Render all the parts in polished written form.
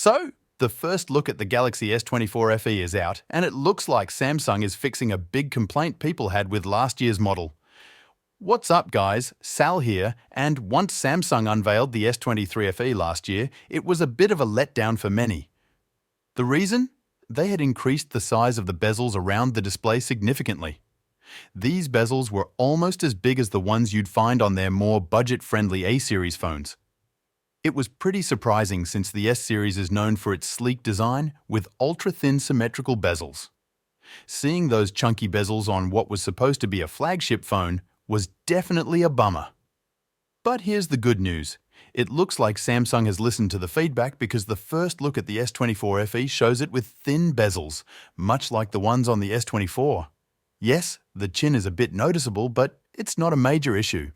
So, the first look at the Galaxy S24 FE is out, and it looks like Samsung is fixing a big complaint people had with last year's model. What's up, guys? Sal here, and once Samsung unveiled the S23 FE last year, it was a bit of a letdown for many. The reason? They had increased the size of the bezels around the display significantly. These bezels were almost as big as the ones you'd find on their more budget-friendly A-series phones. It was pretty surprising since the S-series is known for its sleek design with ultra-thin symmetrical bezels. Seeing those chunky bezels on what was supposed to be a flagship phone was definitely a bummer. But here's the good news. It looks like Samsung has listened to the feedback because the first look at the S24 FE shows it with thin bezels, much like the ones on the S24. Yes, the chin is a bit noticeable, but it's not a major issue.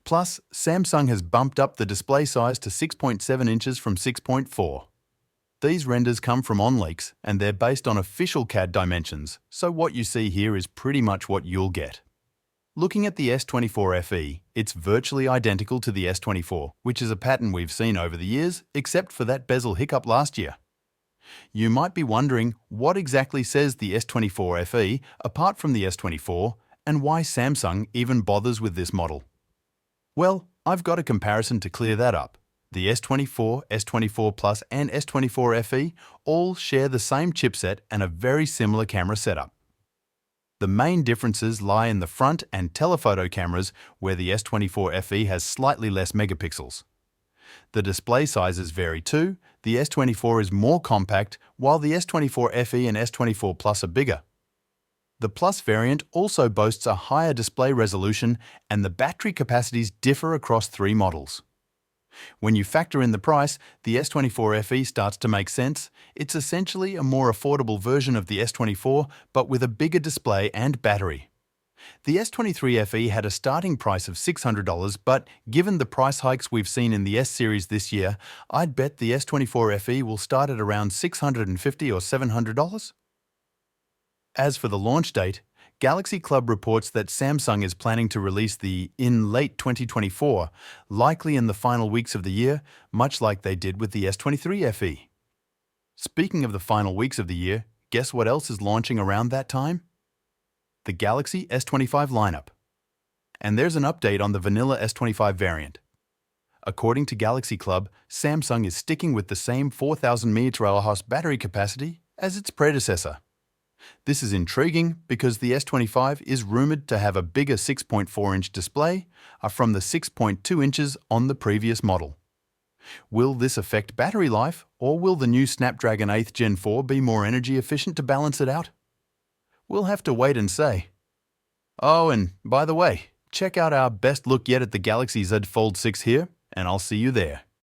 Plus, Samsung has bumped up the display size to 6.7 inches from 6.4. These renders come from OnLeaks, and they're based on official CAD dimensions, so what you see here is pretty much what you'll get. Looking at the S24 FE, it's virtually identical to the S24, which is a pattern we've seen over the years, except for that bezel hiccup last year. You might be wondering what exactly says the S24 FE apart from the S24, and why Samsung even bothers with this model. Well, I've got a comparison to clear that up. The S24, S24 Plus and S24 FE all share the same chipset and a very similar camera setup. The main differences lie in the front and telephoto cameras, where the S24 FE has slightly less megapixels. The display sizes vary too. The S24 is more compact, while the S24 FE and S24 Plus are bigger. The Plus variant also boasts a higher display resolution, and the battery capacities differ across three models. When you factor in the price, the S24 FE starts to make sense. It's essentially a more affordable version of the S24, but with a bigger display and battery. The S23 FE had a starting price of $600, but given the price hikes we've seen in the S-series this year, I'd bet the S24 FE will start at around $650 or $700. As for the launch date, Galaxy Club reports that Samsung is planning to release in late 2024, likely in the final weeks of the year, much like they did with the S23 FE. Speaking of the final weeks of the year, guess what else is launching around that time? The Galaxy S25 lineup. And there's an update on the vanilla S25 variant. According to Galaxy Club, Samsung is sticking with the same 4000 mAh battery capacity as its predecessor. This is intriguing because the S25 is rumored to have a bigger 6.4-inch display from the 6.2 inches on the previous model. Will this affect battery life, or will the new Snapdragon 8th Gen 4 be more energy efficient to balance it out? We'll have to wait and see. Oh, and by the way, check out our best look yet at the Galaxy Z Fold 6 here, and I'll see you there.